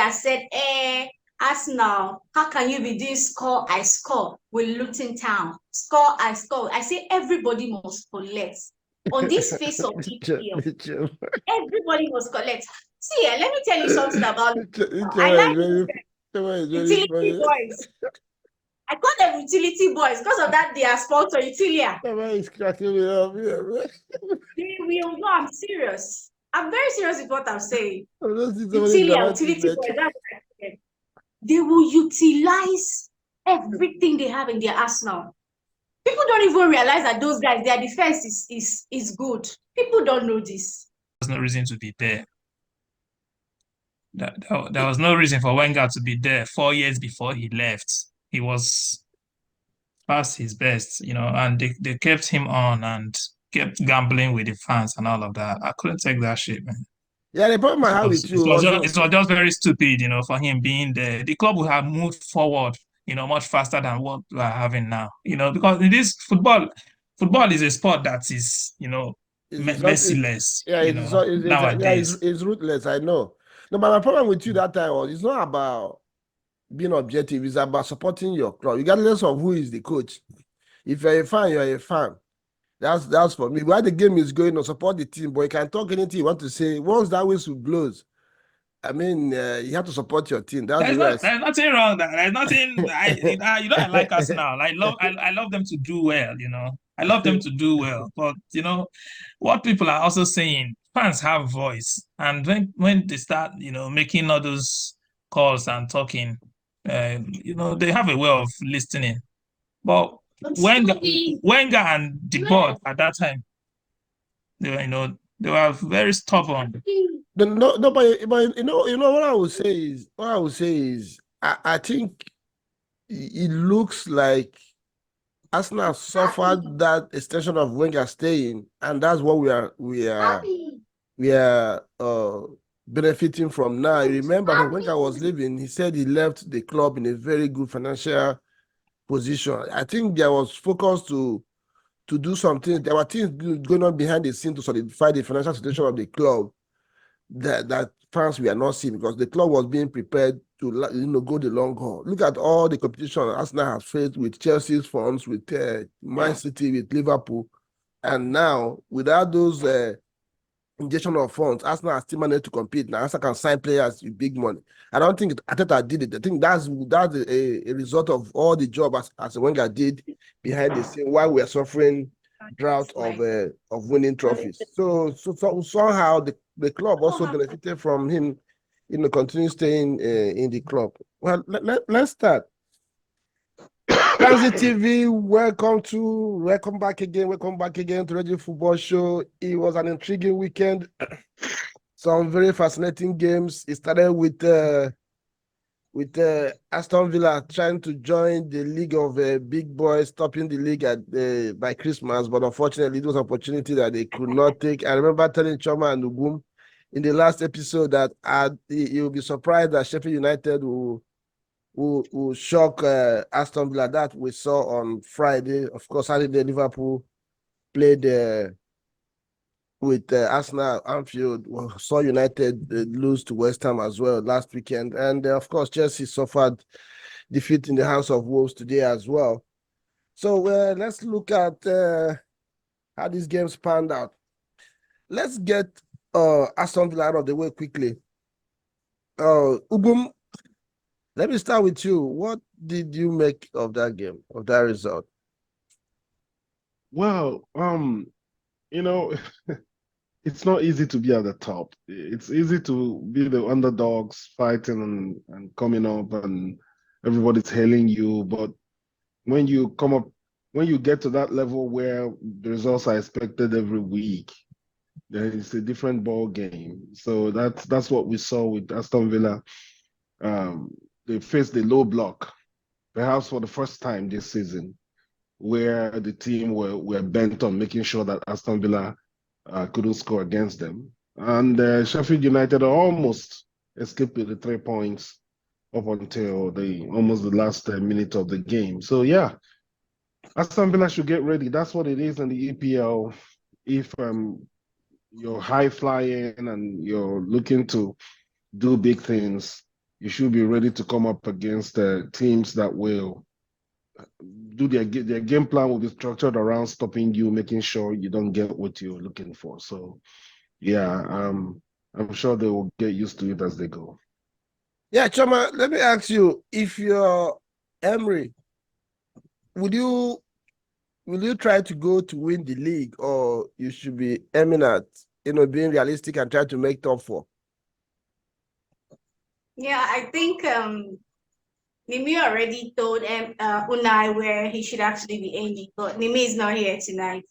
that said, Arsenal, how can you be doing score I score with Luton Town? Score I score. I say everybody must collect. On this face of EPL, everybody must collect. See, let me tell you something about I like utility boys. I call them utility boys because of that they are sponsor Utilia. Is cracking me up. They will know I'm serious. I'm very serious with what I'm saying. Utility boys. That's what I said. They will utilize everything they have in their arsenal. People don't even realize that those guys, their defense is good. People don't know this. There's no reason to be there. There was no reason for Wenger to be there 4 years before he left. He was past his best, and they kept him on and kept gambling with the fans and all of that. I couldn't take that shit, man. Yeah, the problem I have with you it was just very stupid, for him being there. The club would have moved forward, much faster than what we are having now. Because in this football is a sport that is, merciless. Nowadays. It's ruthless. I know. No, but my problem with you that time was it's not about being objective. It's about supporting your club, regardless of who is the coach. If you're a fan, you're a fan. That's for me. Why the game is going, support the team, but you can talk anything you want to say. Once that whistle blows, I mean, you have to support your team. There's nothing wrong. There's nothing. I like us now. I love them to do well. I love them to do well. But what people are also saying, fans have voice, and when they start, making all those calls and talking, they have a way of listening. But Wenger and the board at that time, they were very stubborn. No, but what I would say is I think it looks like Arsenal suffered that extension of Wenger staying, and that's what we are benefiting from now. You remember when Wenger was leaving, he said he left the club in a very good financial position. I think there was focus to do something. There were things going on behind the scene to solidify the financial situation of the club that fans were not seeing, because the club was being prepared to go the long haul. Look at all the competition Arsenal has faced with Chelsea's funds, with mancity, with Liverpool, and now without those injection of funds, Arsenal has still managed to compete. Now Arsenal can sign players with big money. I don't think Arteta did it. I think that's a result of all the job as Wenger did behind the scene while we are suffering drought of winning trophies. So somehow the club also benefited from him, continue staying in the club. Well, let's start. Fancy TV, welcome back again to Radio Football Show. It was an intriguing weekend. Some very fascinating games. It started with Aston Villa trying to join the league of big boys, topping the league by Christmas, but unfortunately it was an opportunity that they could not take. I remember telling Chioma and Ugum in the last episode that you'll be surprised that Sheffield United will shock Aston Villa. That we saw on Friday. Of course, Saturday Liverpool played with Arsenal Anfield. We saw United lose to West Ham as well last weekend, and of course Chelsea suffered defeat in the hands of Wolves today as well. So let's look at how these games panned out. Let's get Aston Villa out of the way quickly. Ugum, let me start with you. What did you make of that game, of that result? Well, it's not easy to be at the top. It's easy to be the underdogs fighting and coming up and everybody's hailing you. But when you get to that level where the results are expected every week, then it's a different ball game. So that's what we saw with Aston Villa. They faced the low block, perhaps for the first time this season, where the team were bent on making sure that Aston Villa couldn't score against them. And Sheffield United almost escaped with the 3 points up until almost the last minute of the game. So yeah, Aston Villa should get ready. That's what it is in the EPL. If you're high flying and you're looking to do big things, you should be ready to come up against teams that will do their game plan will be structured around stopping you, making sure you don't get what you're looking for. So yeah, I'm sure they will get used to it as they go. Yeah, Chioma, let me ask you, if you're Emery, will you try to go to win the league, or you should be aiming at, being realistic and try to make top 4? Yeah, I think Nimi already told Unai where he should actually be aiming, but Nimi is not here tonight.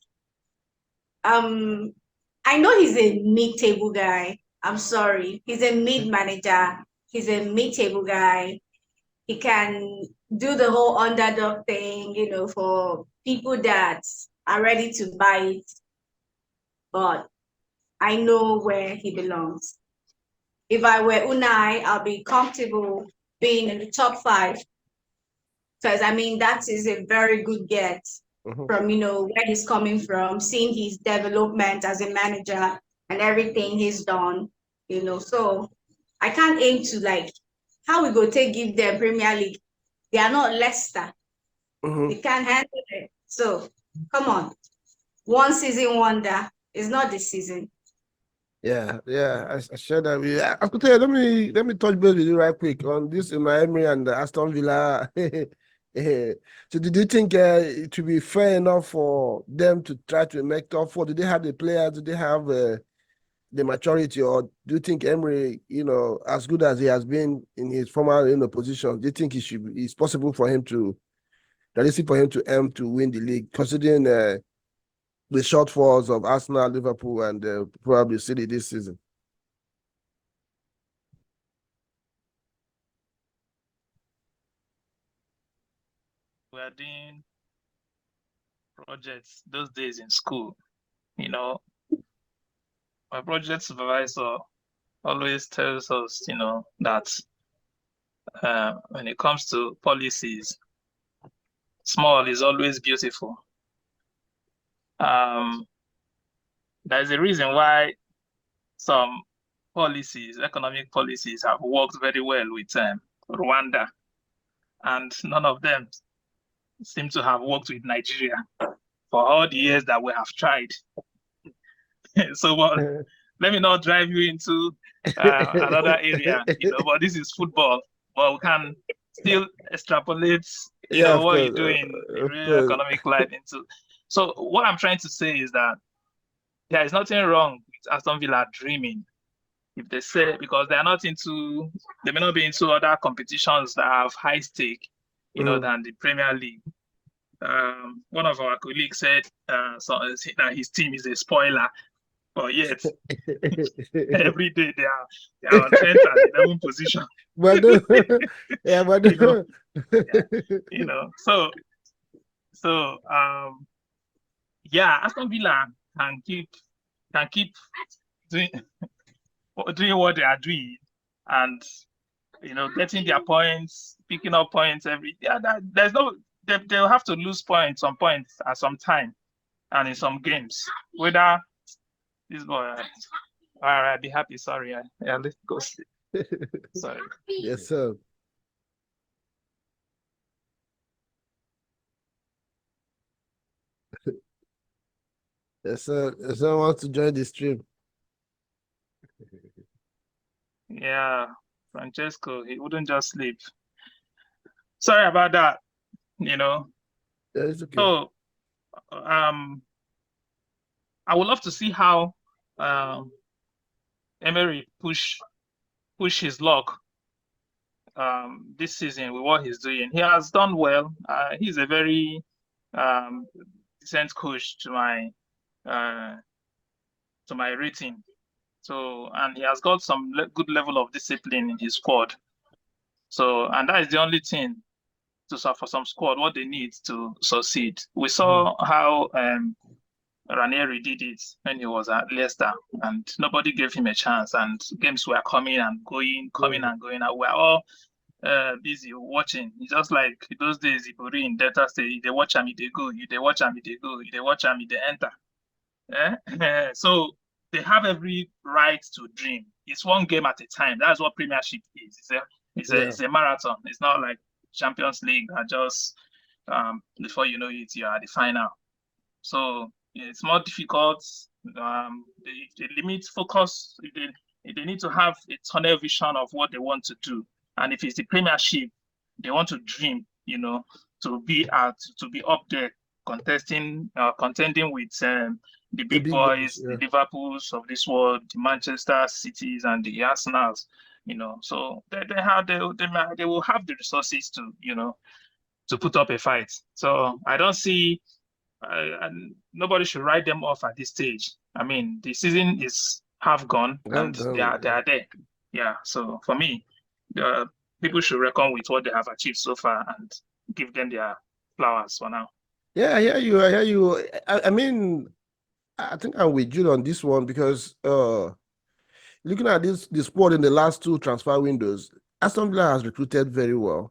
I know he's a mid-table guy. I'm sorry. He's a mid-manager. He's a mid-table guy. He can do the whole underdog thing, for people that are ready to buy it. But I know where he belongs. If I were Unai, I'll be comfortable being in the top 5. Because, that is a very good get from, where he's coming from, seeing his development as a manager and everything he's done, So I can't aim to, how we go give them Premier League. They are not Leicester. They can't handle it. So, come on. One season wonder is not the season. Yeah, I share that with you. I could tell you, let me touch base with you right quick on this in Miami and Aston Villa. So did you think it would be fair enough for them to try to make top 4? Do they have the players? Do they have the maturity? Or do you think Emery, as good as he has been in his former position, do you think it's possible for him to, realistic for him to aim to win the league, considering the shortfalls of Arsenal, Liverpool, and probably City this season? We are doing projects those days in school. My project supervisor always tells us, that when it comes to policies, small is always beautiful. There's a reason why some policies, economic policies, have worked very well with Rwanda, and none of them seem to have worked with Nigeria for all the years that we have tried. So, let me not drive you into another area, but this is football. But we can still extrapolate, what you do in real economic life into. So what I'm trying to say is that there is nothing wrong with Aston Villa dreaming, if they say, because they may not be into other competitions that have high stake, than the Premier League. One of our colleagues said that his team is a spoiler, but yet every day they are on 10th and 11th position. Aston Villa can keep doing what they are doing, and getting their points, picking up points they'll have to lose points at some time, and in some games, whether this boy. All right, be happy. Sorry, let's go sleep. Sorry. Yes, sir. Yes, sir. Someone wants to join the stream. Yeah, Francesco, he wouldn't just sleep. Sorry about that. Yeah, it's okay. So, I would love to see how Emery push his luck this season with what he's doing. He has done well. He's a very decent coach to my rating. So, and he has got some good level of discipline in his squad. So, and that is the only thing for some squad what they need to succeed. We saw how Ranieri did it when he was at Leicester, and nobody gave him a chance, and games were coming and going, and we're all busy watching. It's just like those days, Ibori in Delta State, they watch him, they go, they watch him, they go, they watch him, they enter. So they have every right to dream. It's one game at a time. That's what Premiership is. It's a marathon. It's not like Champions League that just before you know it, you are at the final. So it's more difficult. They limit focus. If they need to have a tunnel vision of what they want to do, and if it's the Premiership, they want to dream, to be up there, contending with the big boys, the Liverpools of this world, the Manchester Cities, and the Arsenals. So they will have the resources to put up a fight. So I don't see. And nobody should write them off at this stage. I mean, the season is half gone, and they are there. Yeah. So for me, people should reckon with what they have achieved so far and give them their flowers for now. Yeah, I hear you. I hear you. I mean, I think I'm with you on this one because looking at the squad in the last 2 transfer windows, Aston Villa has recruited very well.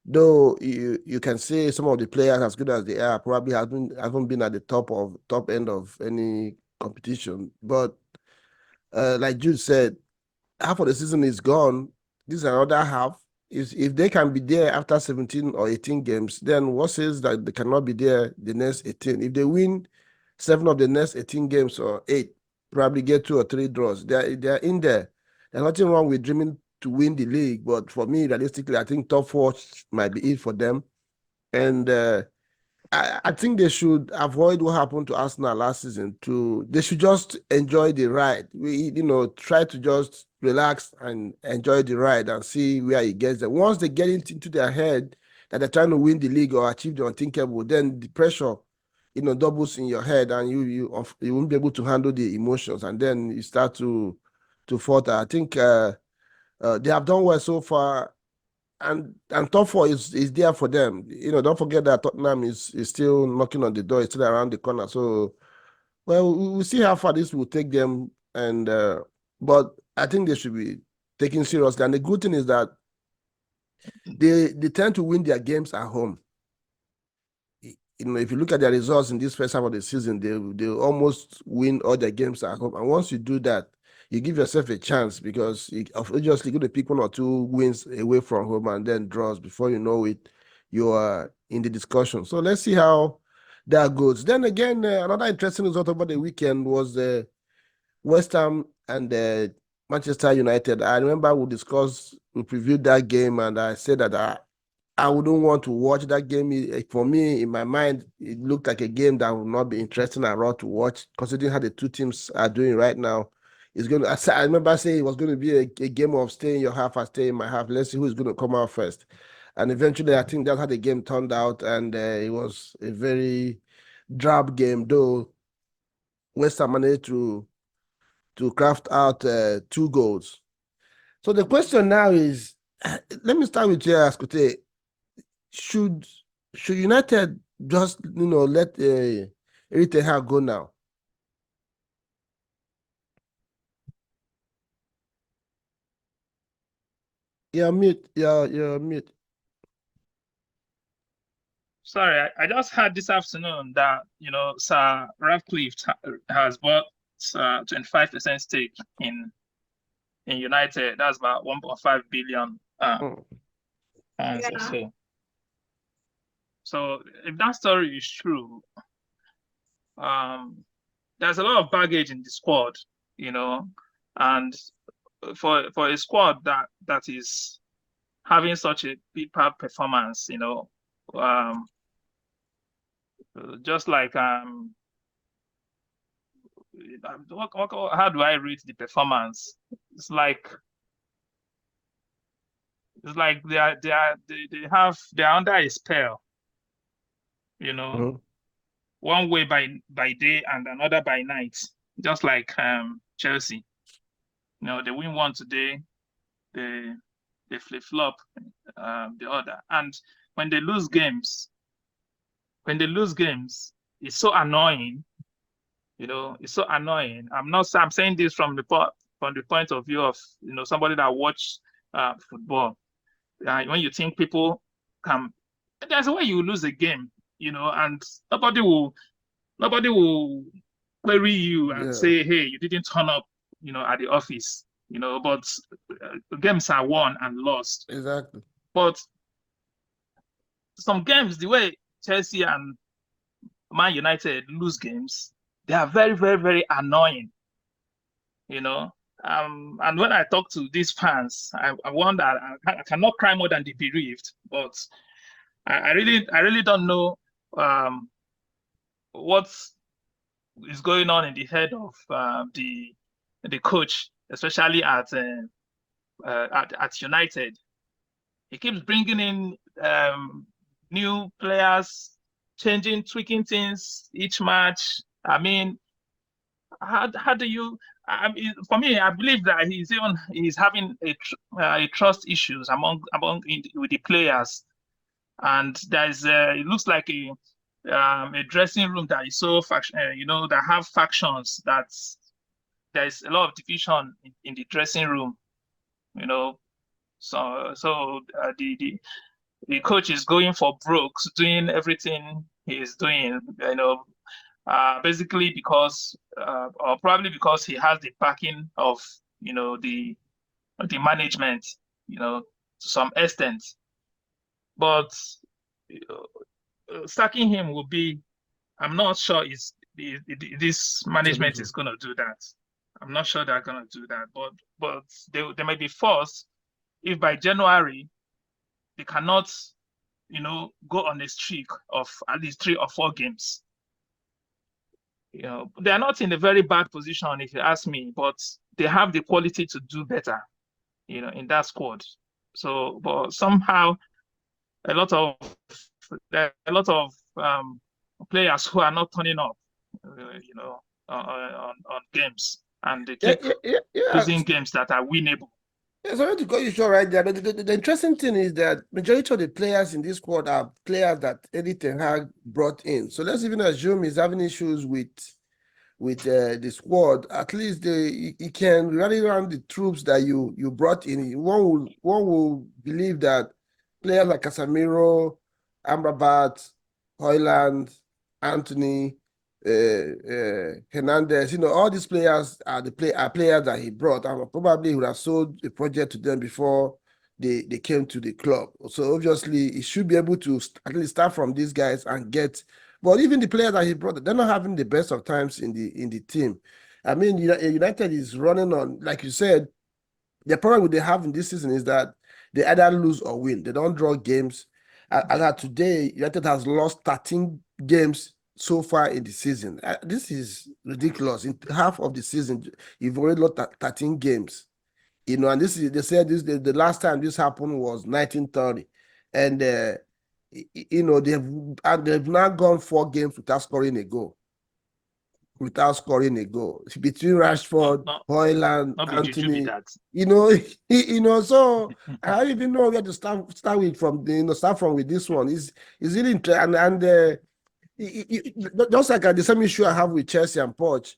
Though you can say some of the players, as good as they are, probably haven't been at the top end of any competition. But like Jude said, half of the season is gone. This is another half. If they can be there after 17 or 18 games, then what says that they cannot be there the next 18? If they win 7 of the next 18 games or 8, probably get 2 or 3 draws. They're in there. There's nothing wrong with dreaming to win the league, but for me, realistically, I think top 4 might be it for them. And I think they should avoid what happened to Arsenal last season. They should just enjoy the ride. Try to just relax and enjoy the ride and see where it gets them. Once they get it into their head that they're trying to win the league or achieve the unthinkable, then the pressure, doubles in your head, and you won't be able to handle the emotions, and then you start to falter. I think they have done well so far, and top 4 is there for them. Don't forget that Tottenham is still knocking on the door. It's still around the corner. So, well, we'll see how far this will take them. And but I think they should be taken seriously. And the good thing is that they tend to win their games at home. If you look at their results in this first half of the season, they almost win all their games at home. And once you do that, you give yourself a chance, because obviously you're going to pick 1 or 2 wins away from home and then draws. Before you know it, you are in the discussion. So let's see how that goes. Then again, another interesting result over the weekend was West Ham and Manchester United. I remember we previewed that game, and I said that I wouldn't want to watch that game. For me, in my mind, it looked like a game that would not be interesting at all to watch, considering how the 2 teams are doing right now. I remember saying it was going to be a game of stay in your half and stay in my half. Let's see who's going to come out first. And eventually, I think that's how the game turned out, and it was a very drab game, though West Ham managed to craft out 2 goals. So the question now is, let me start with you, Ascote. Should United just let Eddie Howe go now? You're mute. You're mute. Sorry, I just heard this afternoon that Sir Ratcliffe has bought 25% stake in United. That's about 1.5 billion pounds or so. So if that story is true, there's a lot of baggage in the squad, and for a squad that is having such a big performance, just like how do I rate the performance? It's like they're under a spell, one way by day and another by night, just like Chelsea. They win one today, they flip-flop the other. And when they lose games, it's so annoying. It's so annoying. I'm saying this from the point of view of somebody that watch football. When you think people can, there's a way you lose a game, and nobody will query you and say, hey, you didn't turn up, at the office. you know, but games are won and lost. Exactly. But some games, the way Chelsea and Man United lose games, they are very, very, very annoying, you know. And when I talk to these fans, I wonder, I cannot cry more than the bereaved, but I really don't know what is going on in the head of the coach, especially at United. He keeps bringing in new players, changing, tweaking things each match. I mean, how do you? I mean, for me, I believe that he's having a trust issues with the players, and there's it looks like a dressing room that is so you know, that have factions. There's a lot of division in the dressing room, you know. So the coach is going for broke, doing everything he is doing, you know, basically because or probably because he has the backing of, you know, the management, you know, to some extent. But sacking him will be, I'm not sure this management is going to do that. I'm not sure they're going to do that, but they may be forced if by January they cannot, you know, go on a streak of at least 3 or 4 games. You know, they are not in a very bad position, if you ask me, but they have the quality to do better, you know, in that squad. So, but somehow a lot of players who are not turning up, you know, on games, and they keep losing games that are winnable. Yeah, sorry to cut you short right there, but the interesting thing is that majority of the players in this squad are players that Eddie Hag brought in. So let's even assume he's having issues with the squad. At least he can rally around the troops that you brought in. One will believe that players like Casemiro, Amrabat, Hoyland, Anthony, Hernandez, you know, all these players are players that he brought, and probably would have sold the project to them before they came to the club. So obviously he should be able to at least start from these guys and get. But even the players that he brought, they're not having the best of times in the team. I mean, United is running on, like you said, the problem they have in this season is that they either lose or win. They don't draw games. As of today, United has lost 13 games so far in the season. This is ridiculous. In half of the season, you've already lost 13 games. You know, and they said the last time this happened was 1930. And you know, they've now gone 4 games without scoring a goal. Between Rashford, Hoyland, Anthony, you know, so I don't even know where to start with with this one. Is really interesting, and just like the same issue I have with Chelsea and Poch,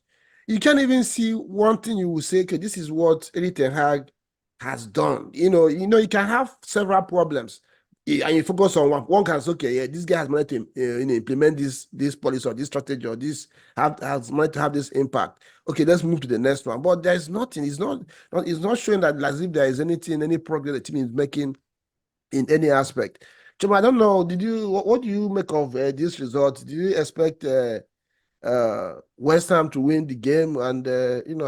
you can't even see one thing you will say, okay, this is what Eddie Ten Hag has done. You know, you can have several problems, and you focus on one can say, okay, yeah, this guy has managed to implement this policy or this strategy or this has managed to have this impact. Okay, let's move to the next one. But there's nothing. It's not showing that as if there is any progress the team is making in any aspect. Chioma, I don't know. What do you make of this result? Do you expect West Ham to win the game? And you know,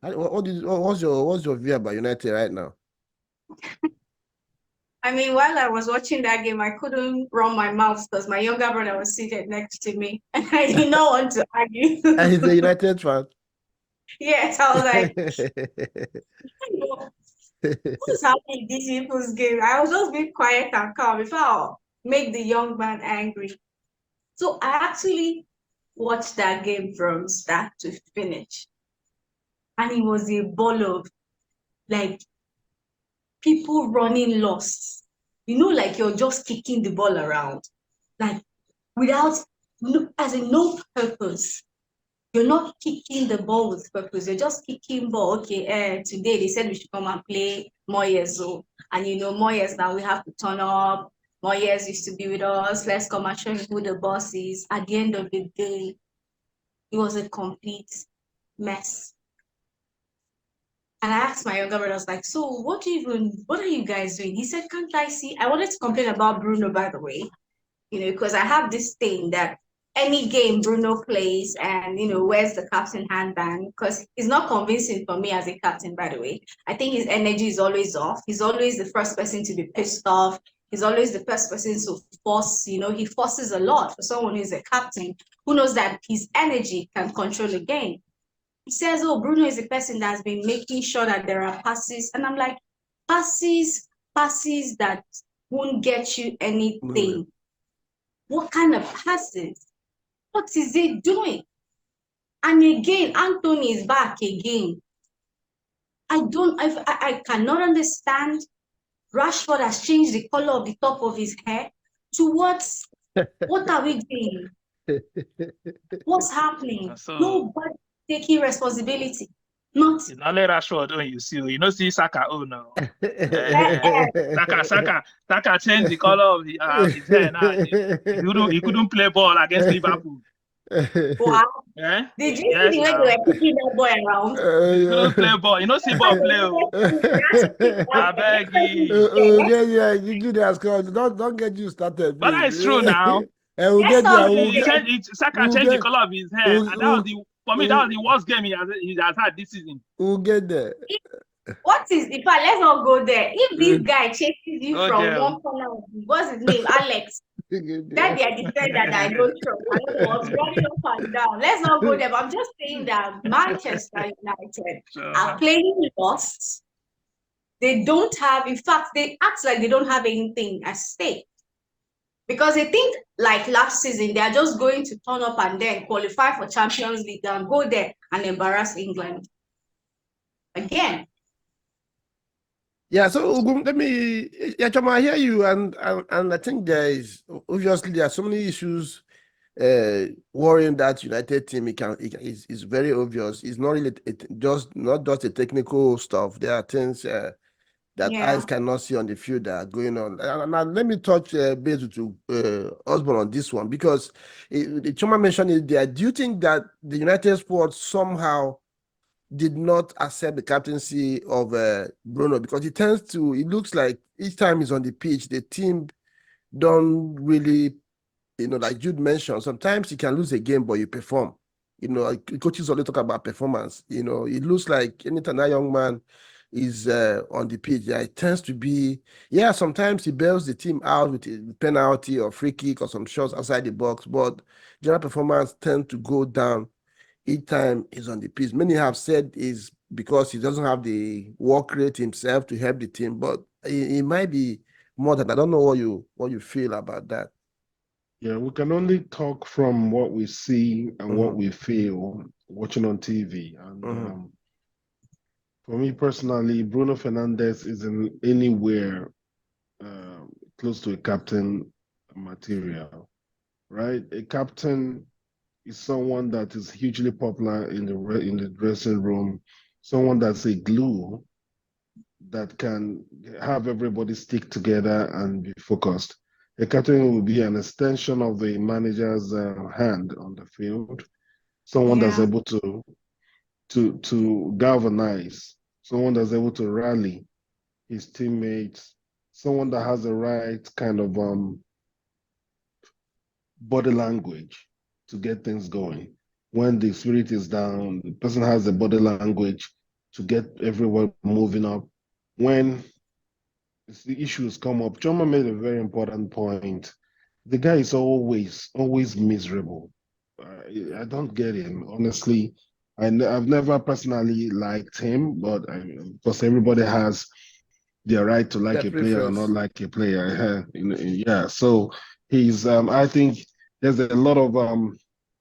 what's your view about United right now? I mean, while I was watching that game, I couldn't run my mouth because my younger brother was seated next to me, and I did not want to argue. And he's a United fan. Yes, I was like, what's happening in this people's game? I was just being quiet and calm before I make the young man angry. So I actually watched that game from start to finish, and it was a ball of like people running lost. You know, like you're just kicking the ball around, like without no purpose. You're not kicking the ball with purpose. You're just kicking ball. Okay, today they said we should come and play Moyes. So, and you know, Moyes now we have to turn up. Moyes used to be with us. Let's come and show you who the boss is. At the end of the day, it was a complete mess. And I asked my younger brother, I was like, so what are you guys doing? He said, can't I see? I wanted to complain about Bruno, by the way, because I have this thing that any game Bruno plays and, wears the captain handband, because he's not convincing for me as a captain, by the way. I think his energy is always off. He's always the first person to be pissed off. He's always the first person to force, he forces a lot for someone who's a captain who knows that his energy can control the game. He says, oh, Bruno is the person that's been making sure that there are passes. And I'm like, passes that won't get you anything. What kind of passes? What is it doing? And again, Anthony is back again. I cannot understand. Rashford has changed the color of the top of his hair to what are we doing? What's happening? So, nobody taking responsibility. Not it's not only Rashford when you see Saka. Oh no, Saka changed the color of his hair now. He couldn't play ball against Liverpool. Wow. Eh? Did you see the way they were picking that boy around? He couldn't play ball. See ball play. I beg you. Yeah, you do that, Scott. Don't get you started, But please. that's true now. And we'll get there. Saka changed the color of his hair, and for me that was the worst game he has had this season. We'll get there. What is in fact, let's not go there. If this guy chases you from one corner, what's his name? Alex. That they are defender that I don't trust. I don't know what's running up and down. Let's not go there. But I'm just saying that Manchester United are playing lost. They don't have, in fact, they act like they don't have anything at stake. Because they think like last season, they are just going to turn up and then qualify for Champions League and go there and embarrass England again. Yeah, so let me, Chioma, I hear you, and I think there are so many issues worrying that United team. It's very obvious. It's not really not just the technical stuff. There are things that eyes cannot see on the field that are going on. And let me touch base with Osborne on this one, because Chioma mentioned it there. Do you think that the United squad somehow did not accept the captaincy of Bruno, because it looks like each time he's on the pitch, the team don't really, like Jude mentioned, sometimes you can lose a game, but you perform. Coaches always talk about performance. It looks like anytime that young man is on the pitch, it tends to be, sometimes he bails the team out with a penalty or free kick or some shots outside the box, but general performance tend to go down each time he's on the pitch. Many have said is because he doesn't have the work rate himself to help the team, but it might be more than. I don't know what you feel about that. Yeah, we can only talk from what we see and what we feel watching on TV. And for me personally, Bruno Fernandes isn't anywhere close to a captain material, right? A captain is someone that is hugely popular in the dressing room, someone that's a glue that can have everybody stick together and be focused. A captain will be an extension of the manager's hand on the field, someone that's able to galvanize, someone that's able to rally his teammates, someone that has the right kind of body language to get things going. When the spirit is down, the person has the body language to get everyone moving up. When the issues come up, Chioma made a very important point. The guy is always miserable. I don't get him, honestly. I've never personally liked him, but because everybody has their right to like a player or not like a player. Yeah, so he's, I think there's a lot of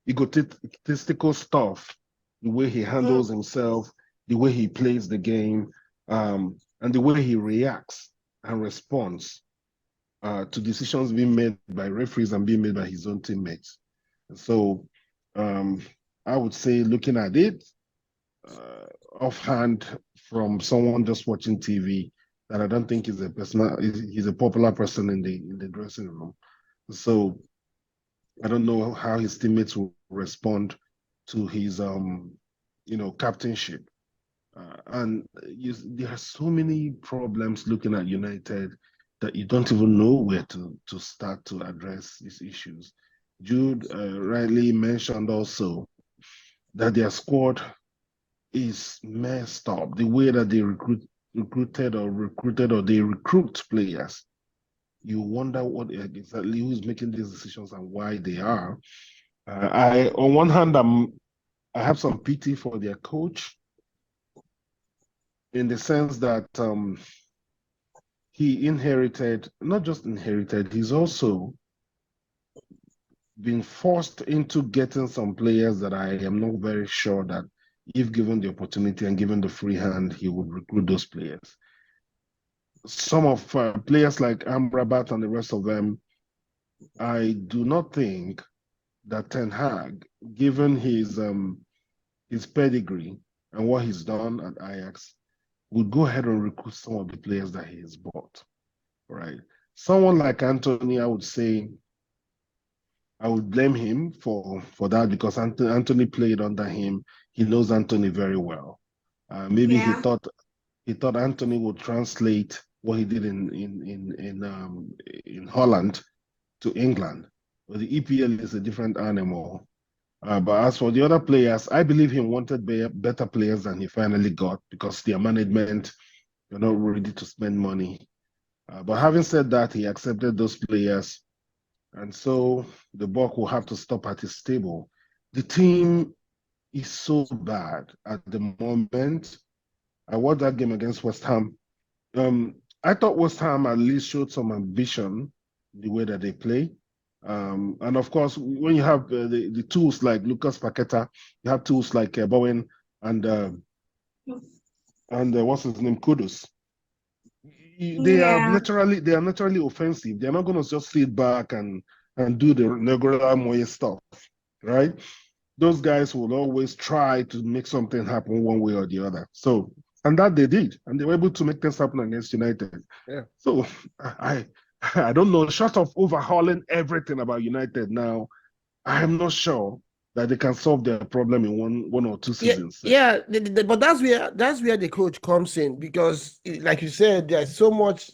egotistical stuff, the way he handles himself, the way he plays the game, and the way he reacts and responds to decisions being made by referees and being made by his own teammates. So I would say, looking at it offhand from someone just watching TV, that I don't think he's a popular person in the dressing room. So I don't know how his teammates will respond to his captainship. And there are so many problems looking at United that you don't even know where to start to address these issues. Jude rightly mentioned also that their squad is messed up. The way that they recruited or they recruit players, you wonder what exactly who is making these decisions and why they are. On one hand, I have some pity for their coach in the sense that he not just inherited, he's also been forced into getting some players that I am not very sure that if given the opportunity and given the free hand, he would recruit those players. Some of players like Amrabat and the rest of them, I do not think that Ten Hag, given his pedigree and what he's done at Ajax, would go ahead and recruit some of the players that he has bought. Right? Someone like Anthony, I would say, I would blame him for that because Anthony played under him. He knows Anthony very well. Maybe he thought Anthony would translate what he did in Holland to England. But the EPL is a different animal. But as for the other players, I believe he wanted better players than he finally got because their management, they're not ready to spend money. But having said that, he accepted those players. And so the buck will have to stop at his table. The team is so bad at the moment. I watched that game against West Ham. I thought West Ham at least showed some ambition the way that they play. And of course, when you have the tools like Lucas Paqueta, you have tools like Bowen and what's his name, Kudus. They are naturally offensive. They're not going to just sit back and do the regular Moye stuff, right? Those guys will always try to make something happen one way or the other. So, and that they did, and they were able to make things happen against United. Yeah. So I don't know. Short of overhauling everything about United now, I am not sure that they can solve their problem in one or two seasons. Yeah, but that's where the coach comes in because, like you said, there's so much,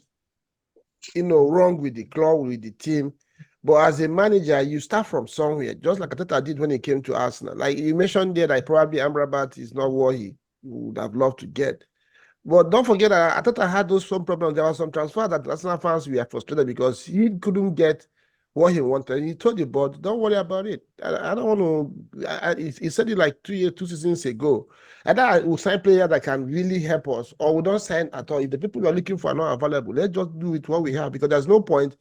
wrong with the club, with the team. But as a manager, you start from somewhere, just like Ateta did when he came to Arsenal. Like you mentioned there, that probably Amrabat is not what he would have loved to get. But don't forget that Ateta had some problems. There were some transfers that Arsenal fans were frustrated because he couldn't get what he wanted. And he told the board, don't worry about it. I don't want to. He said it like 2 seasons ago. And I will sign players that can really help us, or we don't sign at all. If the people we are looking for are not available, let's just do it what we have because there's no point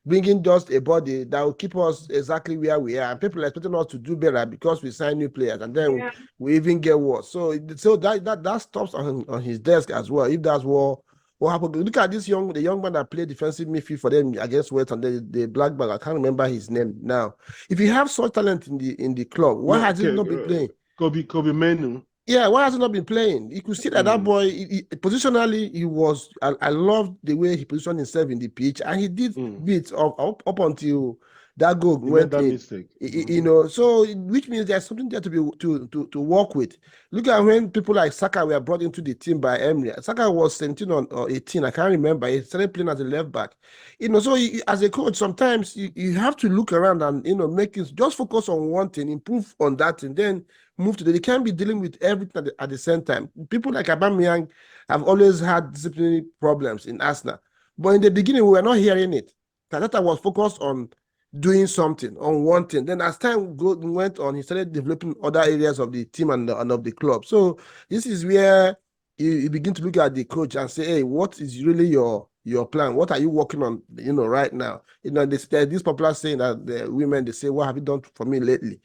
bringing just a body that will keep us exactly where we are. And people are expecting us to do better because we sign new players, and then we even get worse. So that stops on his desk as well. If that's what happened. Look at the young man that played defensive midfield for them against West and the black bag. I can't remember his name now. If you have such talent in the club, why has he not been playing? Kobe Menu. Yeah, why has he not been playing? You could see that boy, positionally, he was. I loved the way he positioned himself in the pitch, and he did bits up until that goal went in. Mistake. So which means there's something there to work with. Look at when people like Saka were brought into the team by Emery. Saka was 17 or 18, I can't remember. He started playing as a left back. So as a coach, sometimes you have to look around and make it just focus on one thing, improve on that, and then move to they can't be dealing with everything at the same time. People like Aubameyang have always had disciplinary problems in Arsenal, but in the beginning we were not hearing it. Tata was focused on doing something, on one thing. Then as time went on, he started developing other areas of the team and of the club. So this is where you begin to look at the coach and say, hey, what is really your plan? What are you working on, right now? There's this popular saying that the women, they say, what have you done for me lately?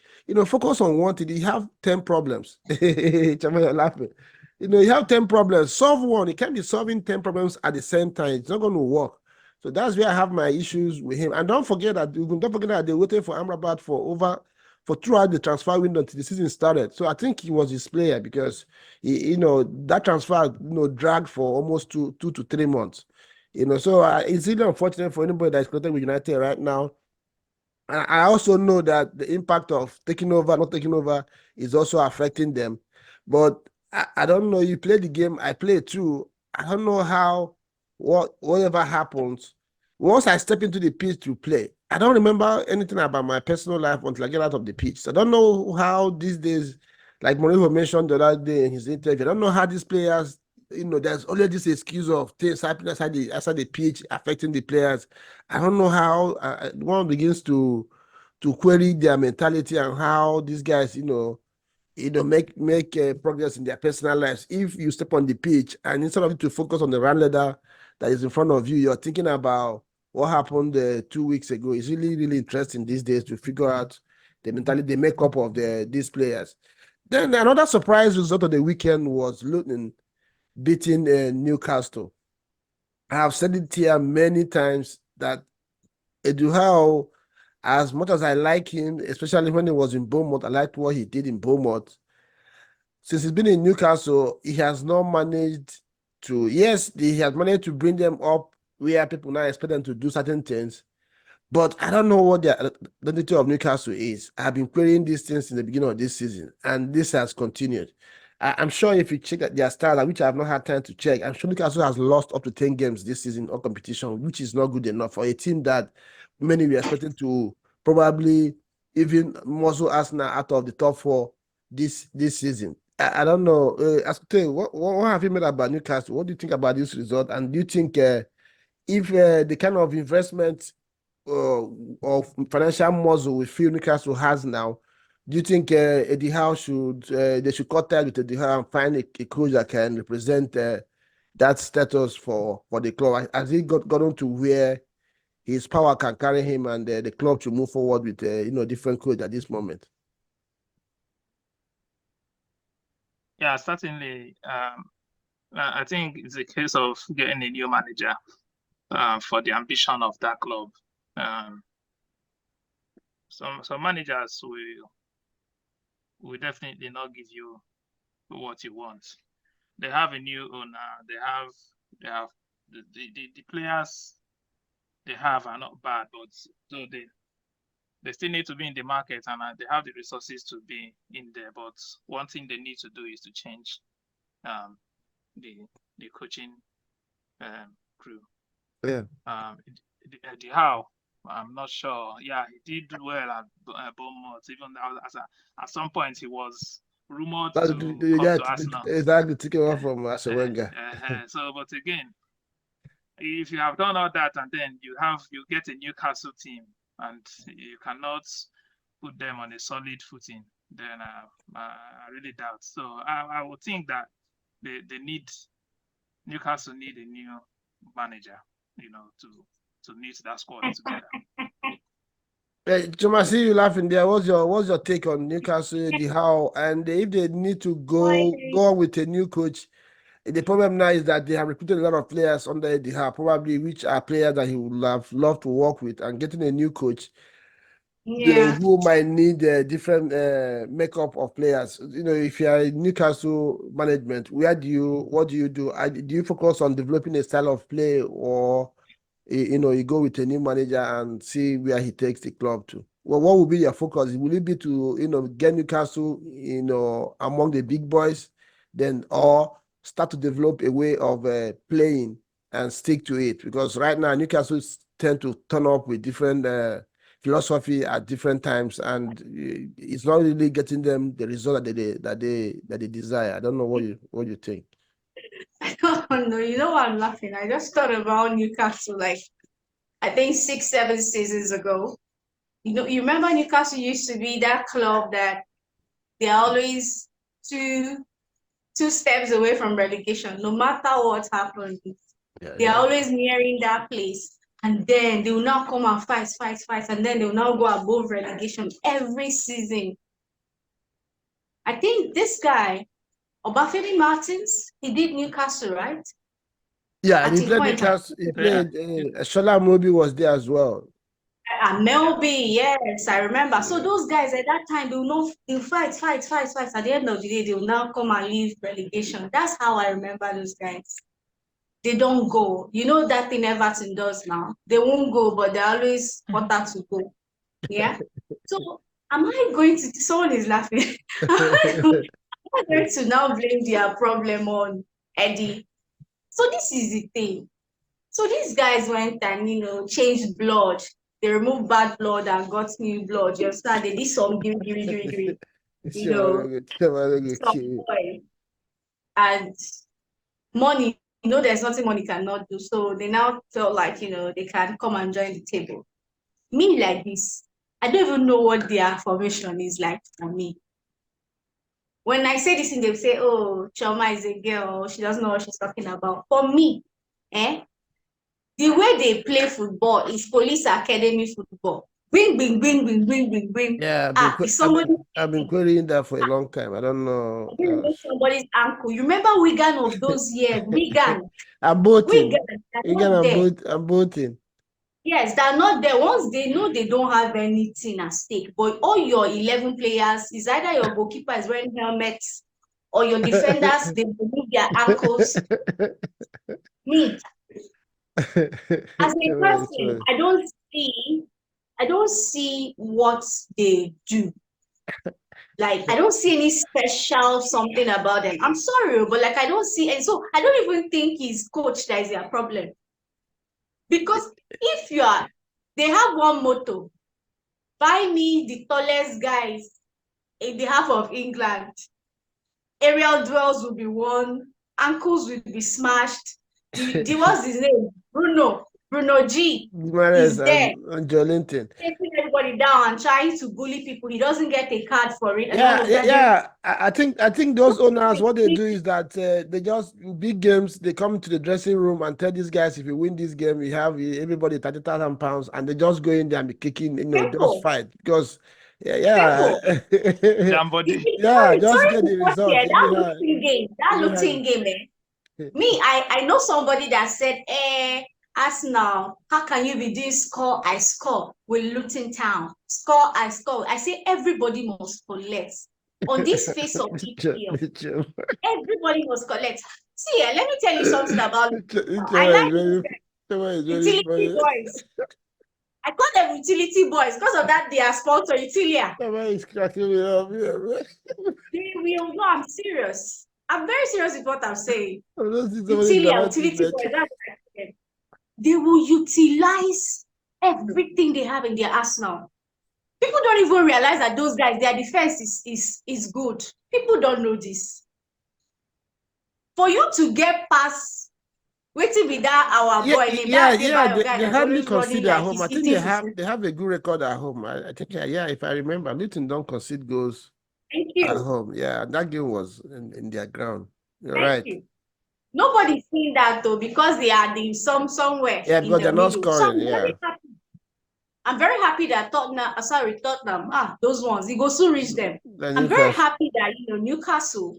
Focus on one thing. You have 10 problems. You're laughing. You have 10 problems. Solve one. You can't be solving 10 problems at the same time. It's not going to work. So that's where I have my issues with him. And don't forget that they waited for Amrabat for throughout the transfer window until the season started. So I think he was his player because that transfer dragged for almost 2 to 3 months. So it's really unfortunate for anybody that's connected with United right now. And I also know that the impact of taking over, not taking over, is also affecting them. But I don't know. You play the game, I play too. I don't know how whatever happens. Once I step into the pitch to play, I don't remember anything about my personal life until I get out of the pitch. So I don't know how these days, like Mourinho mentioned the other day in his interview, I don't know how these players, there's always this excuse of things happening outside the pitch affecting the players. I don't know how one begins to query their mentality and how these guys, make progress in their personal lives. If you step on the pitch and instead of you to focus on the run ladder that is in front of you, you're thinking about what happened 2 weeks ago. It's really, really interesting these days to figure out the mentality, the makeup of these players. Then another surprise result of the weekend was Luton beating Newcastle. I have said it here many times that Eddie Howe, as much as I like him, especially when he was in Bournemouth, I liked what he did in Bournemouth. Since he's been in Newcastle, he has not managed to, yes, he has managed to bring them up where people now expect them to do certain things. But I don't know what the identity of Newcastle is. I've been querying these things in the beginning of this season, and this has continued. I'm sure if you check their stars, which I have not had time to check, I'm sure Newcastle has lost up to 10 games this season on competition, which is not good enough for a team that many were expecting to probably even muscle Arsenal out of the top four this season. I don't know. Asante, what have you made about Newcastle? What do you think about this result? And do you think if the kind of investment of financial muscle we feel Newcastle has now, do you think Eddie Howe they should cut ties with Eddie Howe and find a coach that can represent that status for the club? Has he gotten to where his power can carry him and the club to move forward with different coach at this moment? Yeah, certainly. I think it's a case of getting a new manager for the ambition of that club. Some managers will definitely not give you what you want. They have a new owner. They have the players they have are not bad, but so they still need to be in the market and they have the resources to be in there. But one thing they need to do is to change the coaching crew. Yeah. Eddie Howe, I'm not sure. Yeah, he did well at Bournemouth. Even at some point he was rumored to come to Arsenal. Exactly, taking off from Arsene Wenger. So, but again, if you have done all that and then you get a Newcastle team and you cannot put them on a solid footing, then I really doubt. So I would think that Newcastle need a new manager, to knit that squad together. Chioma, I see you laughing there. What's your take on Newcastle, Eddie Howe, and if they need to go on with a new coach? The problem now is that they have recruited a lot of players under Eddie Howe, probably which are players that he would have loved to work with, and getting a new coach, who might need a different makeup of players. If you are in Newcastle management, what do you do? Do you focus on developing a style of play, or you go with a new manager and see where he takes the club to? Well, what will be your focus? Will it be to get Newcastle among the big boys, then, or start to develop a way of playing and stick to it? Because right now Newcastle tend to turn up with different philosophy at different times, and it's not really getting them the result that they desire. I don't know what you think. I don't know. You know why I'm laughing? I just thought about Newcastle, like I think 6-7 seasons ago. You remember Newcastle used to be that club that they're always two steps away from relegation, no matter what happens. They're always nearing that place. And then they will now come and fight, and then they will now go above relegation every season. I think this guy, Obafemi Martins, he did Newcastle, right? Yeah, and he played Newcastle. He played. Shola Mobi was there as well. Melby, yes, I remember. So those guys at that time, they'll fight. At the end of the day, they will now come and leave relegation. That's how I remember those guys. They don't go. You know that thing Everton does now. They won't go, but they always want that to go. Yeah. So am I going to? Someone is laughing. Am I not going to now blame their problem on Eddie. So this is the thing. So these guys went and, changed blood. They removed bad blood and got new blood. You understand? They did some give, some boy. And money, there's nothing money cannot do. So they now felt like, they can come and join the table. Me like this, I don't even know what their formation is like for me. When I say this thing, they say, oh, Chioma is a girl, she doesn't know what she's talking about. For me, the way they play football is police academy football. Bing, bing, bing, bing, bing, bing, bing. Yeah, I've been querying that for a long time. I don't know. I didn't know somebody's ankle. You remember Wigan of those years? Wigan. I'm voting. Wigan, I'm voting. Yes, they're not there. Once they know they don't have anything at stake, but all your 11 players is either your goalkeeper is wearing helmets or your defenders, they remove their ankles. Me, as a person, I don't see what they do. Like, I don't see any special something about them. I'm sorry, but I don't see, and so I don't even think it's coach that is their problem. Because if they have one motto, buy me the tallest guys in the half of England. Aerial duels will be won, ankles will be smashed. What's his name? Bruno G is there. And Jolinton. Taking everybody down and trying to bully people. He doesn't get a card for it. I think those owners, what they do is that they just, big games, they come to the dressing room and tell these guys, if you win this game, we have everybody £30,000, and they just go in there and be kicking, just fight. Because just get the result. That looting game. Me, I know somebody that said, Arsenal, how can you be doing score I score with Luton Town? Score I score. I say everybody must collect. On this face of EPL, everybody must collect. See, let me tell you something about I like utility boys. I call them utility boys because of that they are sponsor Utilia. No, I'm serious. I'm very serious with what I'm saying. Utility boys. They will utilize everything they have in their arsenal. People don't even realize that those guys, their defense is good. People don't know this. For you to get past, waiting with that our boy. They hardly concede at home. I think they have a good record at home. I think if I remember, Luton don't concede goals at home. Yeah, that game was in their ground. You're right. You. Nobody's seen that though, because they are somewhere. Yeah, because they're not scoring. So I'm very happy that Tottenham, those ones, he goes to reach them. I'm very happy that Newcastle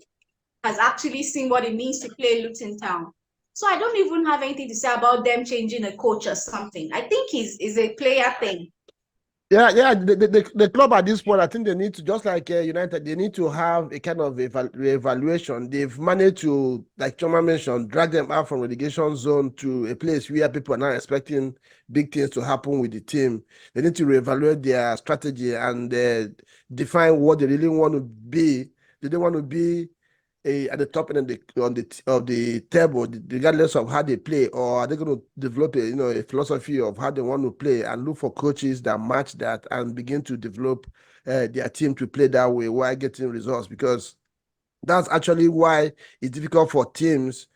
has actually seen what it means to play Luton Town. So I don't even have anything to say about them changing a coach or something. I think it's a player thing. The club at this point, I think they need to, just like United, they need to have a kind of evaluation. They've managed to, like Chioma mentioned, drag them out from relegation zone to a place where people are not expecting big things to happen with the team. They need to reevaluate their strategy and define what they really want to be. Do they want to be at the top end of the table, regardless of how they play, or are they going to develop a philosophy of how they want to play and look for coaches that match that and begin to develop their team to play that way while getting results? Because that's actually why it's difficult for teams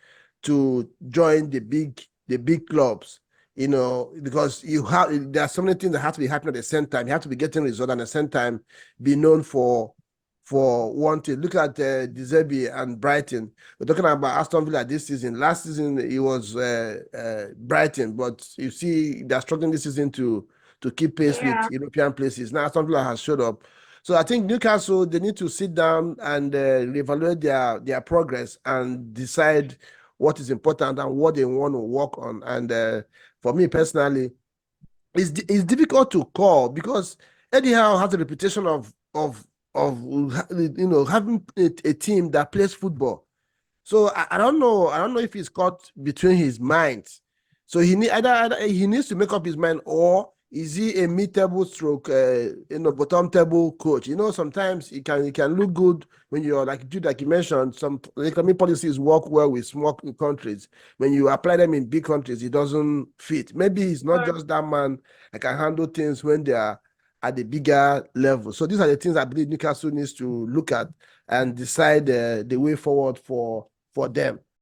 to join the big clubs. Because there are so many things that have to be happening at the same time. You have to be getting results and at the same time be known for one thing. Look at De Zerbi and Brighton. We're talking about Aston Villa this season. Last season it was Brighton, but you see they're struggling this season to keep pace with European places. Now Aston Villa has showed up. So I think Newcastle, they need to sit down and reevaluate their progress and decide what is important and what they want to work on. And for me personally, it's difficult to call because Eddie Howe has a reputation of having a team that plays football. So I don't know if he's caught between his minds. So he needs to make up his mind, or is he a mid-table stroke, bottom table coach? Sometimes it can look good when you're like you mentioned, some economic policies work well with small countries. When you apply them in big countries, it doesn't fit. Maybe he's not just that man that can handle things when they are at the bigger level. So these are the things I believe Newcastle needs to look at and decide the way forward for them.